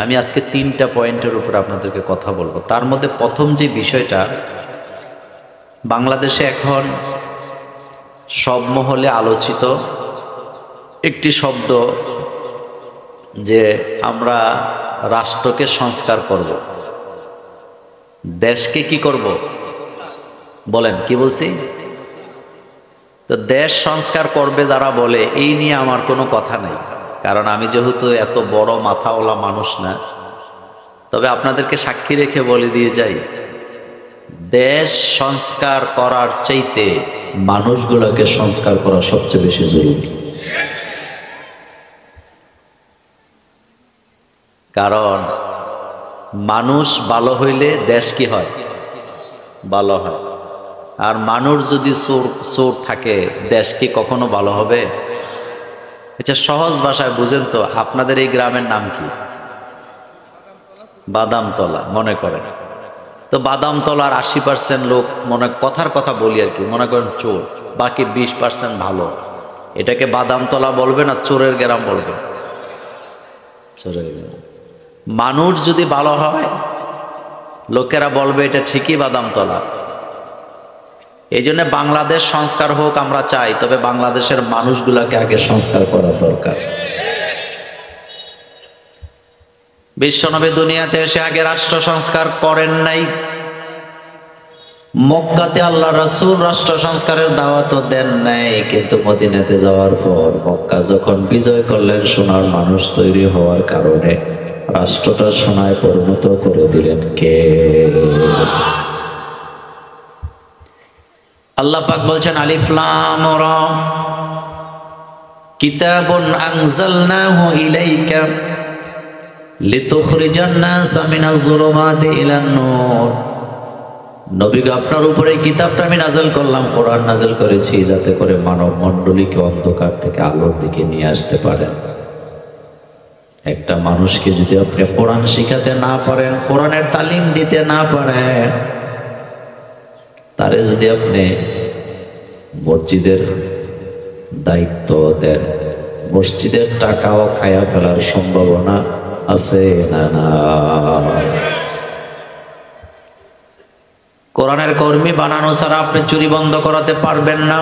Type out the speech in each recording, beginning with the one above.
আমি আজকে 3টা পয়েন্টের উপর আপনাদেরকে কথা বলবো। তার মধ্যে প্রথম যে বিষয়টা, বাংলাদেশে এখন সব মহলে আলোচিত একটি শব্দ যে আমরা রাষ্ট্রকে সংস্কার করব, দেশকে কি করব, বলেন কি বলছি? তো দেশ সংস্কার করবে যারা বলে, এই নিয়ে আমার কোনো কথা নেই, কারণ আমি যেহেতু এত বড় মাথাওয়ালা মানুষ না। তবে আপনাদেরকে সাক্ষী রেখে বলে দিয়ে যাই, দেশ সংস্কার করার চাইতে মানুষগুলোকে সংস্কার করা সবচেয়ে বেশি জরুরি। কারণ মানুষ ভালো হইলে দেশ কি হয়? ভালো হয়। আর মানুষ যদি চোর থাকে, দেশ কি কখনো ভালো হবে? আচ্ছা, সহজ ভাষায় বুঝেন তো, আপনাদের এই গ্রামের নাম কি? বাদামতলা মনে করেন। তো বাদামতলার 80% লোক, মনে কথার কথা বলি আর কি, মনে করেন চোর, বাকি 20% ভালো। এটাকে বাদামতলা বলবে না চোরের গ্রাম বলবে? চোরের গ্রাম। মানুষ যদি ভালো হয়, লোকেরা বলবে এটা ঠিকই বাদামতলা। এই জন্য বাংলাদেশ সংস্কার হোক আমরা চাই, তবে বাংলাদেশের মানুষগুলাকে আগে সংস্কার করা দরকার। বিশ্বনবী দুনিয়াতে এসে আগে রাষ্ট্র সংস্কার করেন নাই। মক্কাতে আল্লাহ রাসূল রাষ্ট্র সংস্কারের দাওয়াত দেন নাই, কিন্তু মদিনাতে যাওয়ার পর মক্কা যখন বিজয় করলেন, সোনার মানুষ তৈরি হওয়ার কারণে রাষ্ট্রটা সোনায় পরিণত করে দিলেন কে? আল্লাহ পাক বলছেন, আলিফ লাম রা, কিতাবুন আনজালনাহু ইলাইকা লিতুখরিজান নাসা মিনাজ যুলুমাতি ইলান নূর। নবী গো, আপনার উপরে কিতাবটা আমি নাযিল করলাম, কোরআন নাযিল করেছি, যাতে করে মানব মণ্ডলীকে অন্ধকার থেকে আলোর দিকে নিয়ে আসতে পারেন। একটা মানুষকে যদি আপনি কোরআন শিখাতে না পারেন, কোরআনের তালিম দিতে না পারেন, তারে যদি আপনি মসজিদের দায়িত্ব দেন, মসজিদের টাকাও খায়া ফেলার সম্ভাবনা আছে না? না। কোরআনের কর্মী বানানো ছাড়া আপনি চুরি বন্ধ করাতে পারবেন না।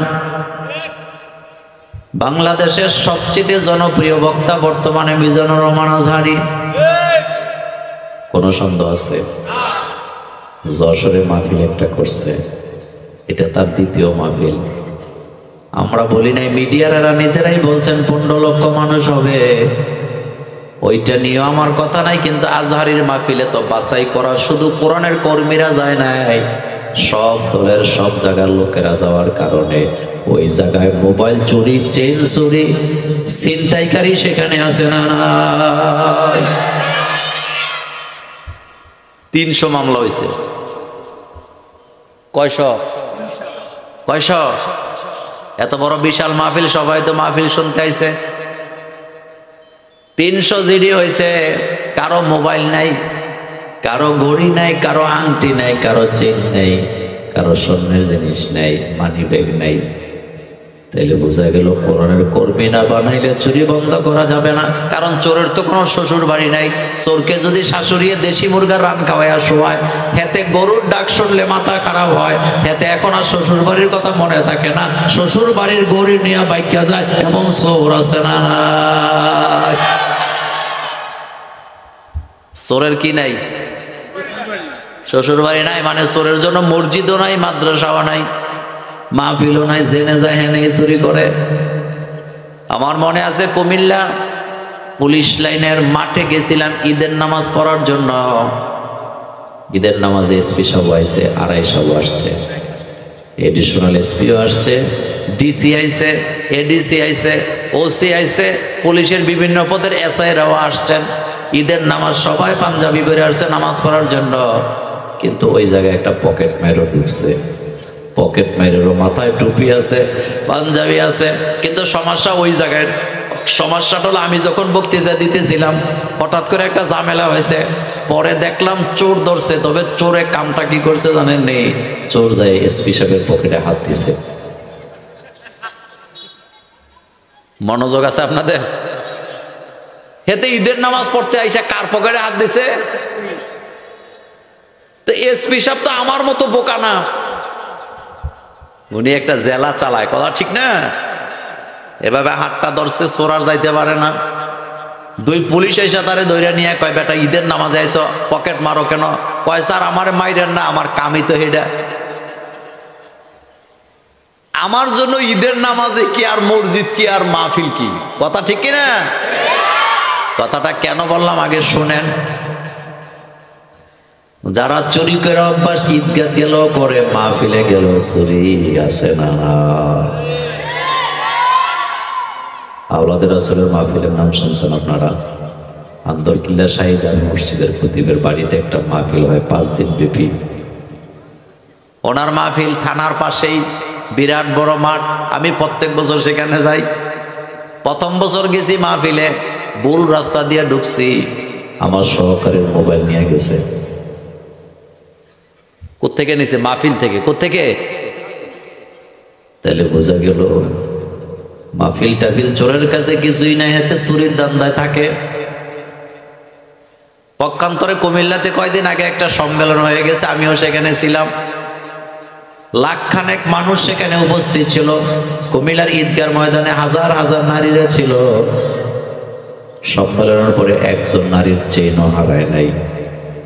বাংলাদেশের সবচেয়ে জনপ্রিয় বক্তা বর্তমানে মিজানুর রহমান আজহারি, কোন সন্দেহ আছে? যশোরে মাহফিল একটা করছে, এটা তার দ্বিতীয় মাহফিল। আমরা বলি নাই, মিডিয়ারা নিজেরাই বলছেন 15 লক্ষ মানুষ হবে। ওইটা নিয়ে আমার কথা নাই, কিন্তু আজহারির মাহফিলে তো বাছাই করা শুধু কোরআনের কর্মীরা যায় নাই, সব দলের সব জায়গার লোকেরা যাওয়ার কারণে ওই জায়গায় মোবাইল চুরি, চেইন চুরি, ছিনতাইকারী সেখানে আছে না? 300 মামলা হয়েছে। কয়শ? এত বড় বিশাল মাহফিল, সবাই তো মাহফিল শুনতে আইছে। 300 জিডি হয়েছে। কারো মোবাইল নাই, কারো ঘড়ি নাই, কারো আংটি নাই, কারো চেইন নাই, কারো স্বর্ণের জিনিস নাই, মানি ব্যাগ নাই। তাইলে বোঝা গেল কোরআনের কর্মী না বানাইলে চুরি বন্ধ করা যাবে না। কারণ চোরের তো কোনো শ্বশুর বাড়ি নাই। চোরকে যদি শাশুড়িয়ে দেশি মুরগার রান খাওয়ায় শোয়ায়, হেতে গরুর ডাক শুনলে মাথা খারাপ হয়, হেতে এখন আর শ্বশুর বাড়ির কথা মনে থাকে না, শ্বশুর বাড়ির গরু নিয়ে বাইকা যায়, এমন চোর আছে না? চোরের কি নাই? শ্বশুর বাড়ি নাই, মানে চোরের জন্য মসজিদও নাই, মাদ্রাসাও নাই, মাহফিলও নাই, জেনে যায় হেনে চুরি করে। আমার মনে আছে কুমিল্লা পুলিশ লাইনের মাঠে গেছিলাম ঈদের নামাজ পড়ার জন্য। ঈদের নামাজে এসপি সাহেব আইছে, আড়াই সাহেব আসছে, এডিশনাল এসপিও আসছে, ডিসি আইছে, এডিসি আইছে, ওসি আইছে, পুলিশের বিভিন্ন পদের এসআইরাও আসছেন। ঈদের নামাজ সবাই পাঞ্জাবি পরে আসছে নামাজ পড়ার জন্য, কিন্তু ওই জায়গায় একটা পকেট মাইরও ঢুকছে। পকেট মাইরেরও মাথায় টুপি আছে, পাঞ্জাবি আছে, কিন্তু সমস্যা ওই জায়গায়। সমস্যাটা হলো, আমি যখন বক্তৃতা দিতেছিলাম হঠাৎ করে একটা ঝামেলা হয়েছে, পরে দেখলাম চোর ধরছে। তবে চোরে কামটা কি করছে জানেন? নেই, চোর যায় এসপি সাহেবের পকেটে হাত দিছে। মনোযোগ আছে আপনাদের? হেতে ঈদের নামাজ পড়তে আইসা কার পকেটে হাত দিছে? তো এসপি সাহেব তো আমার মতো বোকা না, উনি একটা জেলা চালায়, কথা ঠিক না? এভাবে হাতটা ধরছে, সোরার যাইতে পারে না। দুই পুলিশ এসে তারে ধরে নিয়ে কয়, বেটা ঈদের নামাজে আইছো, পকেট মারো কেন? কয়, স্যার আমার মাইরেন না, আমার কামই তো হেডা। আমার জন্য ঈদের নামাজে কি আর মসজিদ কি আর মাহফিল কি, কথা ঠিক কিনা? কথাটা কেন বললাম আগে শুনেন। যারা চুরি করে অভ্যাস, ঈদগাহ গেল করে, মাহফিলে গেল চুরি, আছে না? আওলাদে রাসূলের মাহফিলের নাম শুনছেন আপনারা? আন্দরকিল্লা শাহীজান মসজিদের খতিবের বাড়িতে একটা মাহফিল হয় 5 দিন ব্যাপী। ওনার মাহফিল থানার পাশেই, বিরাট বড় মাঠ। আমি প্রত্যেক বছর সেখানে যাই। প্রথম বছর গেছি মাহফিলে, ভুল রাস্তা দিয়ে ঢুকছি, আমার সহকারীর মোবাইল নিয়ে গেছে। কোত্থেকে নিছে? মাহফিল থেকে। কোত্থেকে? তাহলে বোঝা গেল মাহফিল টাফিল চোরের কাছে কিছুই নাই, হাতে চুরির ধান্দায় থাকে। পক্ষান্তরে কুমিল্লাতে কয়দিন আগে একটা সম্মেলন হয়ে গেছে, আমিও সেখানে ছিলাম। লাখখানেক মানুষ সেখানে উপস্থিত ছিল। কুমিল্লার ঈদগার ময়দানে হাজার হাজার নারীরা ছিল। সম্মেলনের পরে একজন নারীর চেইনও হারায় নাই,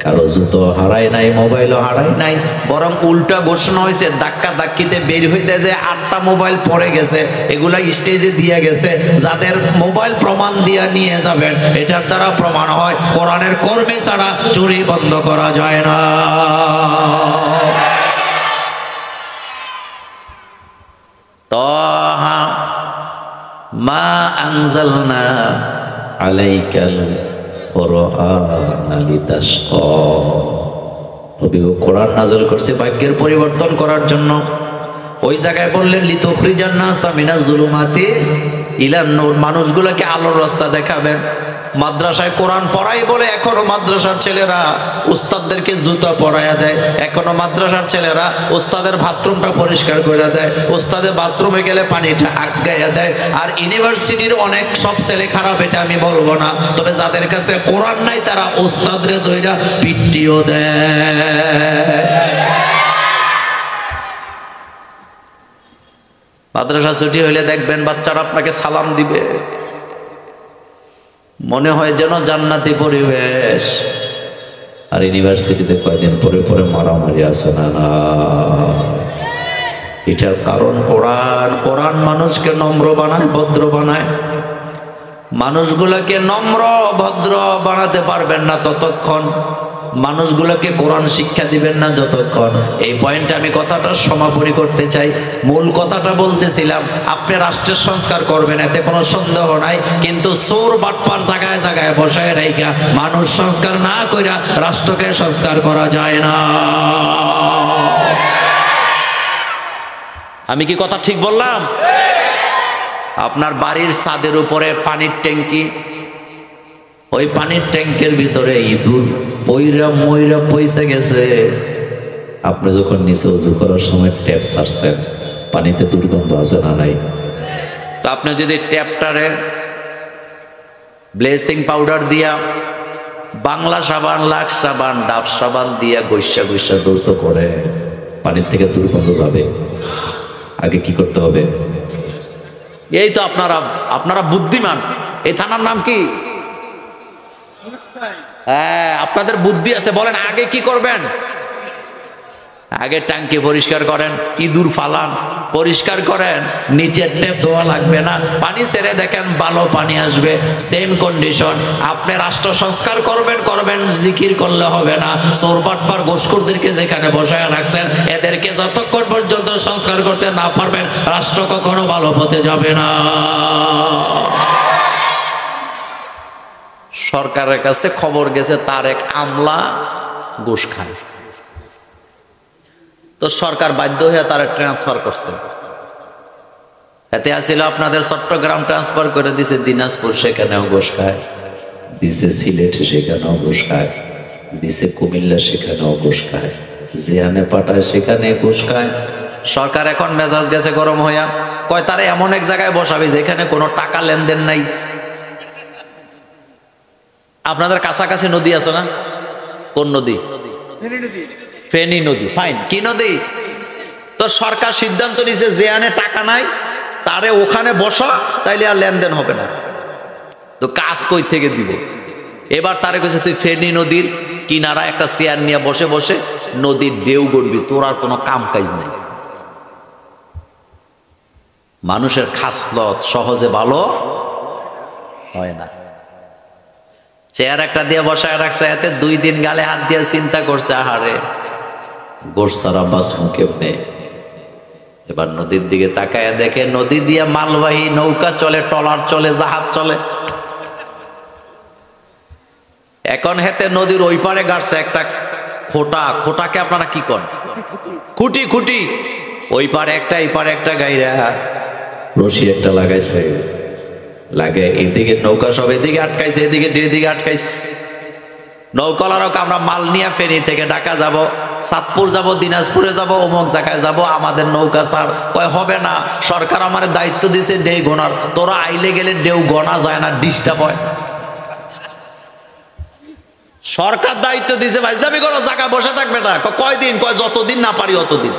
কারো জুতো হারায় নাই, মোবাইলও হারায় নাই, বরং উল্টা ঘোষণা হয়েছে, ধাক্কা ধাক্কিতে বের হইতে যে 8টা মোবাইল পড়ে গেছে, এগুলা স্টেজে দিয়ে গেছে। যাদের মোবাইল প্রমাণ দিয়ে নিয়ে যাবেন, এটার দ্বারা প্রমাণ হয় কোরআনের কর্মী ছাড়া চুরি বন্ধ করা যায় না। তাহা মা আনজালনা আলাইকাল কুরআনা লিতাশকা। নবী কোরআন নাযিল করছে ভাগ্যের পরিবর্তন করার জন্য। ওই জায়গায় বললেন লিতুখরিজান নাসা মিনাজ জুলুমাতি ইলান নূর, মানুষগুলোকে আলোর রাস্তা দেখাবেন। মাদ্রাসায় কোরআন পড়াই বলে এখনো মাদ্রাসার ছেলেরা উস্তাদদেরকে জুতা পরাইয়া দেয়, এখনো মাদ্রাসার ছেলেরা উস্তাদের বাথরুমটা পরিষ্কার করে দেয়, উস্তাদের বাথরুমে গেলে পানিটা আটকাইয়া দেয়। আর ইউনিভার্সিটির অনেক সব ছেলে খারাপ, এটা আমি বলবো না, তবে যাদের কাছে কোরআন নাই তারা উস্তাদরে দইরা পিটিও দেয়। মাদ্রাসা ছুটি হইলে দেখবেন বাচ্চারা আপনাকে সালাম দিবে, মনে হয় যেন জান্নাতি পরিবেশ। আর ইউনিভার্সিটিতে কয়েকদিন পরে পরে মারামারি আছে না? এটার কারণ কোরআন। কোরআন মানুষকে নম্র বানায়, ভদ্র বানায়। মানুষগুলোকে নম্র ভদ্র বানাতে পারবেন না ততক্ষণ, মানুষগুলোকে কোরআন শিক্ষা দিবেন না যতক্ষণ। এই পয়েন্টে আমি কথাটা সমাপনী করতে চাই। মূল কথাটা বলতেছিলাম, আপনি রাষ্ট্রের সংস্কার করবেন, এতে কোনো সন্দেহ নাই, কিন্তু চোর বাটপার জায়গায় জায়গায় বসায় রাইখা মানুষ সংস্কার না কইরা রাষ্ট্রকে সংস্কার করা যায় না। আমি কি কথা ঠিক বললাম? আপনার বাড়ির ছাদের উপরে পানির ট্যাঙ্কি, ওই পানির ট্যাঙ্কের ভিতরে ইঁদুর পইরা মইরা পয়সা গেছে। আপনি যখন নিচে উজু করার সময় ট্যাপ ছাড়ছেন, পানিতে দুর্গন্ধ আছে না নাই? তো আপনি যদি ট্যাপটারে ব্লিচিং পাউডার দিয়া, বাংলা সাবান, লাক্স সাবান, ডাব সাবান দিয়া গৈসা গৈসা দৌত করে, পানির থেকে দুর্গন্ধ যাবে। আগে কি করতে হবে? এই তো আপনারা বুদ্ধিমান। এই থানার নাম কি? হ্যাঁ, আপনাদের বুদ্ধি আছে, বলেন আগে কি করবেন? আগে ট্যাঙ্কি পরিষ্কার করেন, ইঁদুর ফালান, পরিষ্কার করেন, নিচের ট্যাপ ধোয়া লাগবে না, পানি ছেড়ে দেখেন ভালো পানি আসবে। সেম কন্ডিশন, আপনি রাষ্ট্র সংস্কার করবেন, জিকির করলে হবে না। চোর বাটপার ঘুষখোরদেরকে যেখানে বসায় রাখছেন, এদেরকে যতক্ষণ পর্যন্ত সংস্কার করতে না পারবেন, রাষ্ট্র কখনো ভালো পথে যাবে না। সরকারের কাছে খবর গেছে তার এক আমলা ঘুষ খায়, তো সরকার বাধ্য হয়ে তারা ট্রান্সফার করছে। এতে আসছিল আপনাদের চট্টগ্রাম ট্রান্সফার করে দিছে দিনাজপুর, সেখানেও ঘুষ খায়, দিছে সিলেট, সেখানেও ঘুষ খায়, দিছে কুমিল্লা, সেখানেও ঘুষ খায়, যেখানে পাঠায় সেখানে ঘুষ খায়। সরকার এখন মেজাজ গেছে গরম হইয়া, কয় তারা এমন এক জায়গায় বসাবে যেখানে কোনো টাকা লেনদেন নাই। আপনাদের কাছাকাছি নদী আছে না? কোন নদী? ফেনী নদী। ফাইন, কি নদী? তো সরকার সিদ্ধান্ত নিয়েছে যে আনে টাকা নাই তারে ওখানে বসা, তাইলে আর লেনদেন হবে না। তো কাজ কই থেকে দিব? এবার তারে কাছে তুই ফেনী নদীর কিনারা একটা চেয়ার নিয়ে বসে বসে নদীর ঢেউ গড়বি, তোর আর কোনো কাম কাজ নেই। মানুষের খাসলত সহজে ভালো হয় না। চেয়ার একটা দিয়ে বসায় রাখছে, এতে 2 দিন গালে হাত দিয়ে চিন্তা করছে, আহারে গোশ সারা বাস মুখে নেই। এবার নদীর দিকে তাকায় দেখে নদী দিয়ে মালবাহী নৌকা চলে, ট্রলার চলে, জাহাজ চলে। এখন হেতে নদীর ওই পারে গাড়ছে একটা খোটা। খোটাকে আপনারা কি করেন? খুঁটি। খুঁটি ওই পারে একটা, এই পারে একটা গাইরা রশি একটা লাগাইছে, লাগে এদিকে নৌকা সব এদিকে আটকাইছে, এদিকে এদিকে আটকাইছে। নৌকালারক আমরা মাল নিয়ে ফেনী থেকে ঢাকা যাব, চাঁদপুর যাব, দিনাজপুরে যাব, অমুক জায়গায় যাব, আমাদের নৌকা স্যার কয় হবে না, সরকার আমার দায়িত্ব দিছে ডেউ গোনার, তোরা আইলে গেলে ডেউ গোনা যায় না, ডিস্টার্ব হয়। সরকার দায়িত্ব দিছে, ভাইদামি করো, জায়গা বসে থাকবে না। কয়দিন? কয় যতদিন না পারি অতদিন।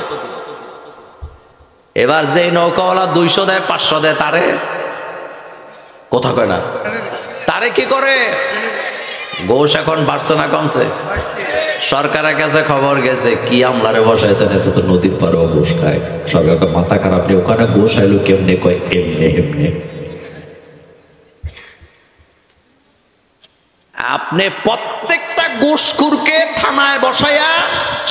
এবার যে নৌকাওয়ালা 200 দেয়, 500 দেয়, তারে কথা কয় না, তারে কি করে? গোশ এখন বাড়ছে না কমছে? সরকারের কাছে খবর গেছে, কি আমলারে বসাইছেন, এত তো নদীর পাড়েও গোশ খায়। সরকার মাথা খারাপ নেই, ওখানে গোশ আইলো কেমনে? কয় এমনে এমনে। আপনি প্রত্যেকটা ঘুষখোরকে থানায় বসাইয়া,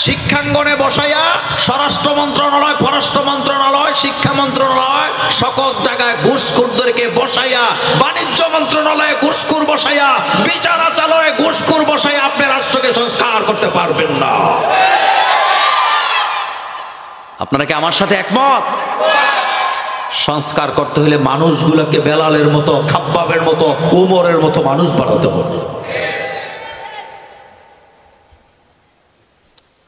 শিক্ষাঙ্গনে বসাইয়া, স্বরাষ্ট্র মন্ত্রণালয়, পররাষ্ট্র মন্ত্রণালয়, শিক্ষা মন্ত্রণালয়, সকল জায়গায় ঘুষখোরদেরকে বসাইয়া, বাণিজ্য মন্ত্রণালয়ে ঘুষখোর বসাইয়া, বিচারালয়ে ঘুষখোর বসাইয়া আপনি রাষ্ট্রকে সংস্কার করতে পারবেন না। আপনারা কি আমার সাথে একমত? সংস্কার করতে হলে মানুষগুলোকে বেলালের মতো, খাব্বাবের মতো, উমরের মতো মানুষ বানাতে হবে।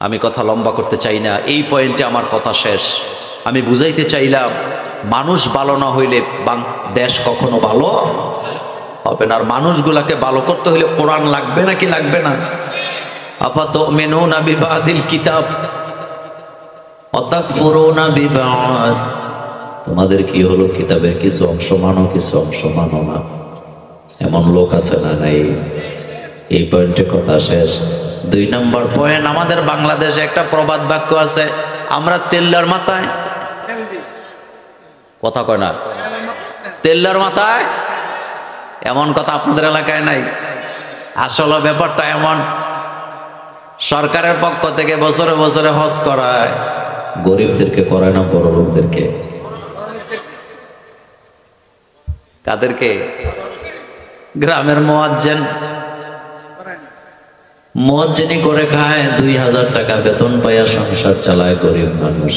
আমি কথা লম্বা করতে চাই না, এই পয়েন্টে আমার কথা শেষ। আমি বুঝাইতে চাইলাম, মানুষ ভালো না হইলে দেশ কখনো ভালো হবে না। আর মানুষগুলাকে ভালো করতে হলে কোরআন লাগবে নাকি লাগবে না? আফাতুমিনুনা বিবাদিল কিতাব ওয়া তাকফুরুনা বিবাদ। তোমাদের কি হলো, কিতাবের কিছু অংশ মানো, কিছু অংশ মানো না। এমন লোক আছে না নাই? এই পয়েন্টে কথা শেষ। 2 নম্বর পয়েন্ট, আমাদের বাংলাদেশে একটা প্রবাদ বাক্য আছে, আমরা তেল্লার মাথায়, কথা কয় না, তেল্লার মাথায়। এমন কথা আপনাদের এলাকায় নাই। আসলে ব্যাপারটা এমন, সরকারের পক্ষ থেকে বছরে বছরে হজ করায়, গরিবদেরকে করায় না, বড় লোকদেরকে। কাদেরকে? গ্রামের মুয়াজ্জিনি করে খায়, 2000 টাকা বেতন পাইয়া সংসার চালায় গরিব মানুষ।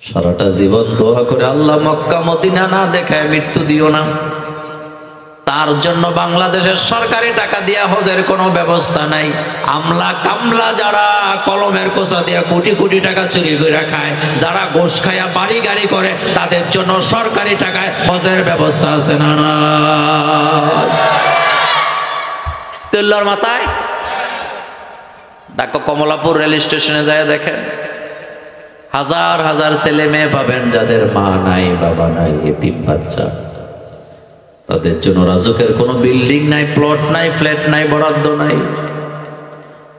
সারাটা জীবন দোয়া করে, আল্লাহ মক্কা মদিনা না দেখায় মৃত্যু দিও না। তার জন্য বাংলাদেশের সরকারি টাকা দিয়া হজের কোনো ব্যবস্থা নাই। আমলা কামলা যারা কলমের কোচা দিয়া কোটি কোটি টাকা চুরি করে খায়, যারা ঘুষ খায়া বাড়ি গাড়ি করে, তাদের জন্য সরকারি টাকায় হজের ব্যবস্থা আছে না? না, তেল্লার মাথায়। ঢাকা কমলাপুর রেল স্টেশনে যায় দেখেন, হাজার হাজার ছেলে মেয়ে পাবেন যাদের মা নাই, বাবা নাই, এতিম বাচ্চা। তাদের জন্য রাজুকের কোনো বিল্ডিং নাই, প্লট নাই, ফ্ল্যাট নাই, বরাদ্দ নাই।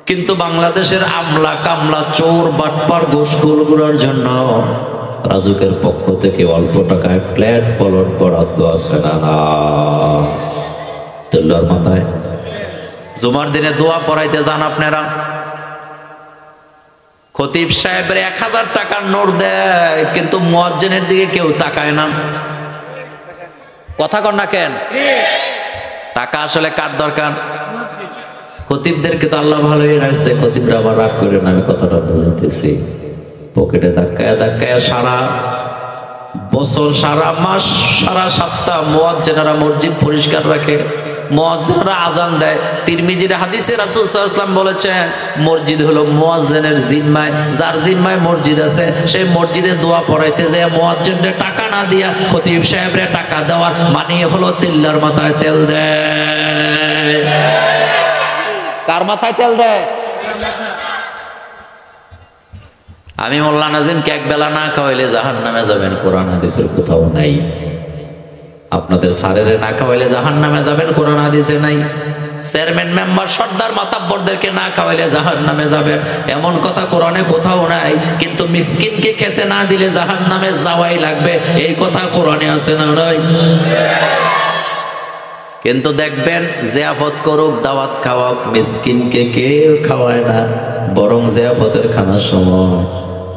কিন্তু বাংলাদেশের আমলা কামলা, চোর বাটপার, ঘুষখোরগুলোর জন্য রাজুকের পক্ষ থেকে অল্প টাকায় ফ্ল্যাট প্লট বরাদ্দ আছে না? তেল্লার মাথায়। জুমার দিনে দোয়া পড়াইতে যান আপনারা, খতিব সাহেবের 1000 টাকার নোট দেয়, কিন্তু মুয়াজ্জিনের দিকে কেউ তাকায় না। কথা কন না কেন? টাকা আসলে কার দরকার? খতিবদেরকে তো আল্লাহ ভালোই রাখছে, খতিবরা আবার রাগ করে না, আমি কথাটা বুঝাইতেছি। পকেটে ধাক্কায় ধাক্কায় সারা বছর, সারা মাস, সারা সপ্তাহ মুয়াজ্জিনেরা মসজিদ পরিষ্কার রাখে, মুয়াজ্জিনরা আজান দেয়। তিরমিজির হাদিসে রাসূল সাল্লাল্লাহু আলাইহি ওয়াসাল্লাম বলেছেন, মসজিদ হলো মুয়াজ্জিনের জিম্মায়। যার জিম্মায় মসজিদ আছে, সেই মসজিদে দোয়া পড়াইতে যায় মুয়াজ্জিনদের টাকা না দিয়া খতিব সাহেবরে টাকা দেওয়ার মানে হলো তেল্লার মাথায় তেল দেয়। কার মাথায় তেল দেয়? আমি মোল্লা নাজিমকে এক বেলা না খাওয়াইলে জাহান্নামে যাবেন, কোরআন হাদিসের কোথাও নাই। আপনাদের স্যারের না খাওয়াইলে জাহান্নামে যাবেন, কোরআন হাদিসে নাই। চেয়ারম্যান মেম্বার সর্দার মাতাব্বরদেরকে না খাওয়াইলে জাহান্নামে যাবেন, এমন কথা কোরআনে কোথাও নাই। কিন্তু মিসকিনকে খেতে না দিলে জাহান্নামে যাওয়াই লাগবে, এই কথা কোরআনে আছে না নাই? কিন্তু দেখবেন জিয়াফত করুক, দাওয়াত খাওয়াক, মিসকিনকে কেউ খাওয়ায় না। বরং জিয়াফতের খানার সময়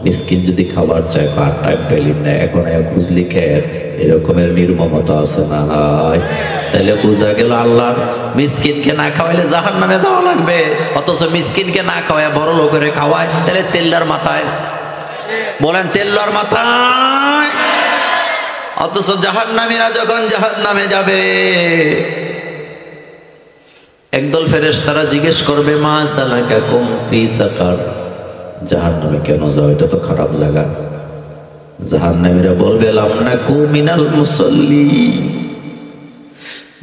মিসকিন যদি খাবার চায়, আর টাইম পেলেন না, এখন খুঁজলি খেয়ে, এরকমের নির্মমতা আছে না নাই? তাহলে বোঝা গেল আল্লাহ মিসকিনকে না খাওয়াইলে জাহান্নামে যাওয়া লাগবে, অথচ মিসকিনকে না খাওয়ায় বড় লোকেরে খাওয়ায়। তাহলে তেল্লার মাথায়, বলেন তেল্লার মাথায়। অথচ জাহান্নামীরা যখন জাহান্নামে যাবে, একদল ফেরেশতারা জিজ্ঞেস করবে, মা সালাকাকুম ফি সাকার, জাহান্নামে কেন যাও? এটা তো খারাপ জায়গা। জাহান্নামীরা বলবে, লাম নাকু মিনাল মুসাল্লি,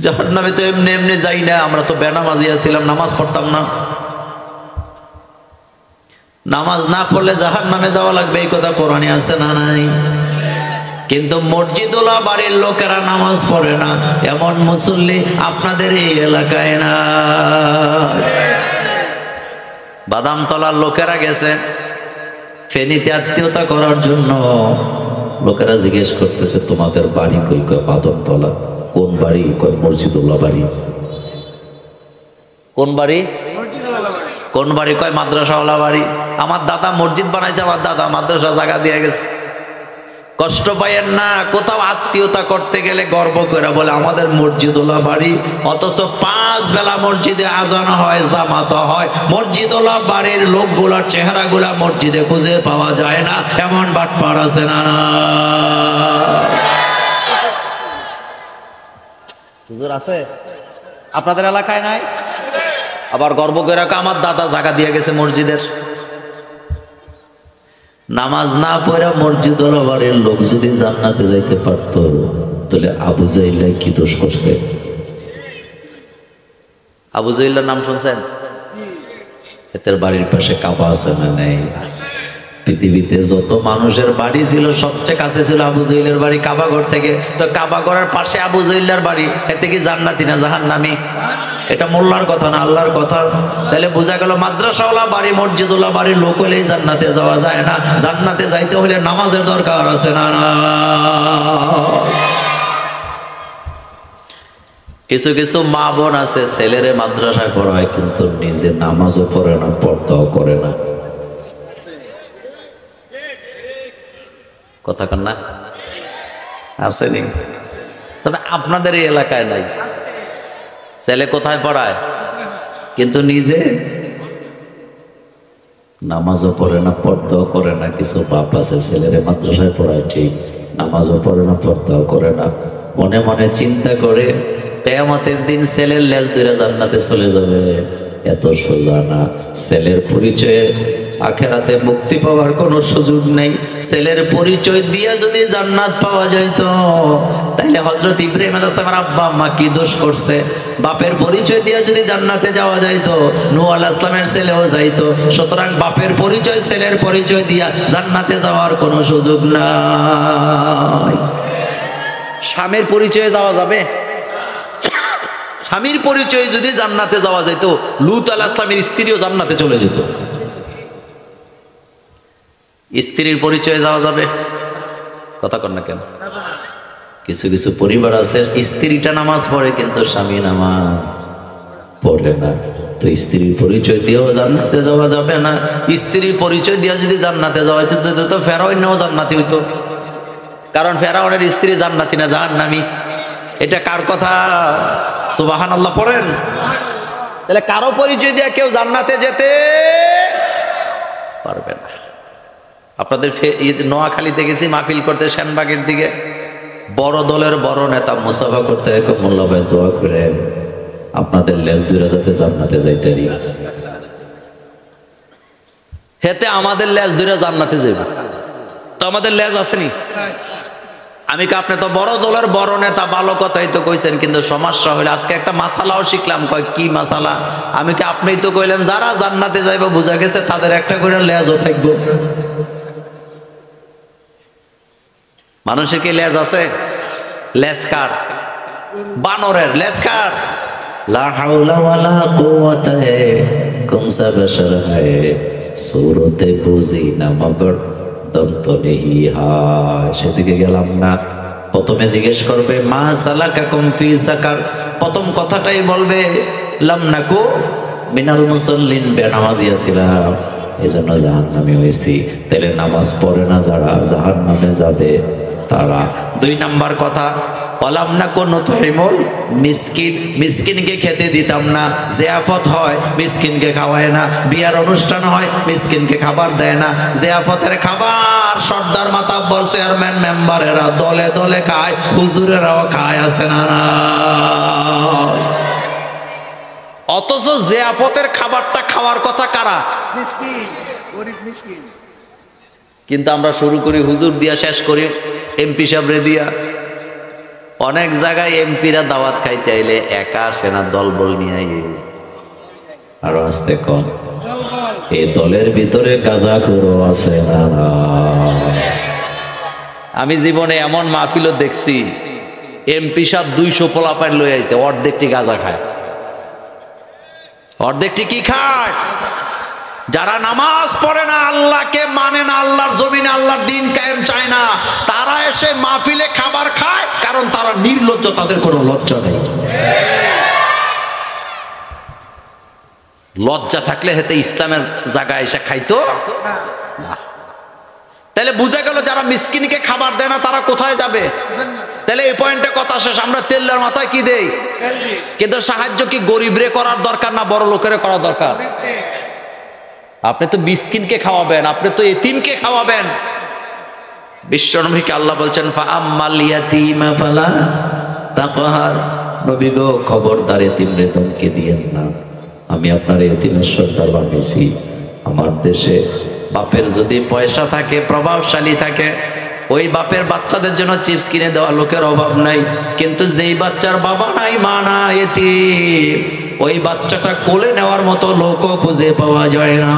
জাহান্নামে তো এমনি এমনি যাই না, আমরা তো বেনামাজিয়া ছিলাম, নামাজ পড়তাম না। নামাজ না পড়লে জাহান্নামে যাওয়া লাগবে, এই কথা কোরআনে আছে না নাই? কিন্তু মসজিদওয়ালা বাড়ির লোকেরা নামাজ পড়ে না, এমন মুসল্লি আপনাদের এই এলাকায় না। বাদামতলার লোকেরা গেছে ফেনীতে আত্মীয়তা করার জন্য। লোকেরা জিজ্ঞেস করতেছে, তোমাদের বাড়ি কই? কয় বাদামতলা। কোন বাড়ি? কয় মসজিদওয়ালা বাড়ি। কোন বাড়ি? কোন বাড়ি? কয় মাদ্রাসাওয়ালা বাড়ি। আমার দাদা মসজিদ বানাইছে, আমার দাদা মাদ্রাসা জায়গা দিয়ে গেছে। কষ্ট পাইয়েন না, কোথাও আত্মীয়তা করতে গেলে গর্ব করে বলে আমাদের মসজিদওয়ালা বাড়ি, অথচ 5 বেলা মসজিদে আজান হয়, জামাত হয়। মসজিদওয়ালা বাড়ির লোকগুলার চেহারাগুলা মসজিদে খুঁজে পাওয়া যায় না, এমন বাটপার আছে না? হুজুর আছে আপনাদের এলাকায় নাই? আবার গর্ব করে আমার দাদা জায়গা দিয়ে গেছে মসজিদের। নামাজ না পড়া মসজিদওয়ালা বাড়ির লোক যদি জান্নাতে যাইতে পারতো, তাহলে আবু জাইল্লা কি দোষ করছে? আবু জাইল্লার নাম শুনছেন? এদের বাড়ির পাশে কাবা আছে না নেই? পৃথিবীতে যত মানুষের বাড়ি ছিল, সবচেয়ে কাছে ছিল আবু জাইলের বাড়ি কাবাঘর থেকে। তো কাবাঘরের পাশে আবু জাইল্লার বাড়ি, এতে কি জান্নাতি না জাহান্নামী? এটা মোল্লার কথা না, আল্লাহর কথা। তাহলে বোঝা গেল মাদ্রাসাওয়ালা বাড়ি, মসজিদওয়ালা বাড়ির লোক হলেই জান্নাতে যাওয়া যায় না। জান্নাতে যাইতে হলে নামাজের দরকার আছে না? কিছু কিছু মা বোন আছে, ছেলেরে মাদ্রাসায় পড়ায় কিন্তু নিজে নামাজও পড়ে না, পর্দাও করে না। কথা কন না? আসেনি? তবে আপনাদের এই এলাকায় নাই। ছেলে কোথায় পড়ায়, কিন্তু নিজে নামাজও পড়ে না, পর্দাও করে না। কিছু বাপ আছে ছেলেরে মাদ্রাসায় পড়ায় ঠিক, নামাজও পড়ে না, পর্দাও করে না। মনে মনে চিন্তা করে কিয়ামতের দিন ছেলের লেজ ধরে জান্নাতে চলে যাবে। এত সোজা না। ছেলের পরিচয়ে আখেরাতে মুক্তি পাওয়ার কোনো সুযোগ নেই। ছেলের পরিচয় দিয়ে যদি জান্নাত পাওয়া যাইতো, তাইলে হযরত ইব্রাহিম আলাইহিস সালামের আব্বা আম্মা কি দোষ করছে? বাপের পরিচয় দিয়ে যদি জান্নাতে যাওয়া যাইতো, নূহ আলাইহিস সালামের ছেলেও যাইতো। সুতরাং বাপের পরিচয়, ছেলের পরিচয় দিয়া জান্নাতে যাওয়ার কোনো সুযোগ নাই। স্বামীর পরিচয়ে যাওয়া যাবে? স্বামীর পরিচয়ে যদি জান্নাতে যাওয়া যাইতো, লূত আলাইহিস সালামের স্ত্রীও জান্নাতে চলে যেত। স্ত্রীর পরিচয়ে যাওয়া যাবে? কথা কন না কেন? কিছু কিছু পরিবার আছে স্ত্রীটা নামাজ পড়ে কিন্তু স্বামী নামাজ পড়ে না। তো স্ত্রীর পরিচয় দিয়েও জান্নাতে যাওয়া যাবে না। স্ত্রীর পরিচয় দিয়ে যদি জান্নাতে যাওয়া যেত, তো ফেরাউনও জান্নাতি হইতো। কারণ ফেরাউনের স্ত্রী জান্নাতি না জাহান্নামী। এটা কার কথা? সুবহানাল্লাহ পড়েন। তাহলে কারো পরিচয় দিয়ে কেউ জান্নাতে যেতে পারবে না। আপনাদের নোয়াখালীতে গেছি মাহফিল করতে, শ্যানবাগের দিকে। বড় দলের বড় নেতা মুসাফা করতে, মোল্লা ভাই দোয়া করে আপনাদের লেজ দুইরা যাতে জান্নাতে যাইতে পারি। হেতে আমাদের লেজ দুইরা জান্নাতে যাইবে। তো আমাদের লেজ আসেনি? আমি কি আপনি তো বড় দলের বড় নেতা, ভালো কথাই তো কইছেন, কিন্তু সমস্যা হইলে আজকে একটা মাসালাও শিখলাম। কয় কি মাসালা? আমি কি আপনিই তো কইলেন যারা জান্নাতে যাইবো বোঝা গেছে তাদের একটা করে লেজও থাকবো। মানুষের কি লেজ আছে? লেজ কার? বানরের লেজ কার? লা হাওলা ওয়ালা কুওয়াতা কौन सा बशर है सूरते बुझी না মগর দন্ত নেহি হায়। সেদিকে গেলাম না। প্রথমে জিজ্ঞেস করবে মা সালাকাকুম ফি সাকার, প্রথম কথাটাই বলবে লাম নাকু মিনাল মুসাল্লিন, বেনামাজি ছিলাম এজন্য জাহান্নামী হয়েছি। তাহলে নামাজ পড়ে না যারা জাহান্নামে যাবে তারা। 2 নাম্বার কথা ওয়ালাম নাকু নুতহিমুল মিসকিন, মিসকিনকে খেতে দিতাম না। জিয়াফত হয় মিসকিনকে খাওয়ায় না, বিয়ার অনুষ্ঠান হয় মিসকিনকে খাবার দেয় না। জিয়াফতের খাবার সর্দার মাতাব্বর চেয়ারম্যান মেম্বারেরা দলে দলে খায়, হুজুরেরাও খায়, আছে না না? অথচ জিয়াফতের খাবারটা খাওয়ার কথা কারা? মিসকিন, গরিব মিসকিন। কিন্তু আমরা শুরু করি হুজুর দিয়া, শেষ করি এমপি সাহেবরে দিয়া। অনেক জায়গায় এমপিরা দাওয়াত খাইতে আইলে একা আসে না, দলবল নিয়ে আই। আরো আসতে কম, এই দলের ভিতরে গাঁজাখোরও আছে না? আমি জীবনে এমন মাহফিলও দেখছি এমপি সাহেব 200 পোলাপাইন লই আইছে, অর্ধেকটি গাঁজা খায়। অর্ধেকটি কি খায়? যারা নামাজ পড়ে না, আল্লাহকে মানে না, আল্লাহর জমিনে আল্লাহর দিন কায়েম চায় না, তারা এসে মাহফিলে খাবার খায়, কারণ তারা নির্লজ্জ, তাদের কোনো লজ্জা নেই। লজ্জা থাকলে হেতে ইসলামের জায়গায় এসে খাইতো না। তাহলে বুঝা গেল যারা মিসকিনকে খাবার দেয় না তারা কোথায় যাবে? তাহলে এই পয়েন্টে কথা শেষ। আমরা তেলের মাথায় কি দেই? কিন্তু সাহায্য কি গরিবরে করার দরকার না বড় লোকের করা দরকার? আপনি তো মিসকিনকে খাওয়াবেন, আপনি তো এতিমকে খাওয়াবেন। বিশ্বনবীকে আল্লাহ বলছেন ফাআম্মাল ইয়াতীমা ফালা তাকহার, নবী গো খবরদার এতিমরে ধমকি দিয়েন না। আমি আপনার এতিমের সর্দার বানিয়েছি। আমার দেশে বাপের যদি পয়সা থাকে, প্রভাবশালী থাকে, ওই বাপের বাচ্চাদের জন্য চিপস কিনে দেওয়া লোকের অভাব নাই। কিন্তু যেই বাচ্চার বাবা নাই, মা নাই, এতিম, ওই বাচ্চাটা কোলে নেওয়ার মতো লোকও খুঁজে পাওয়া যায় না।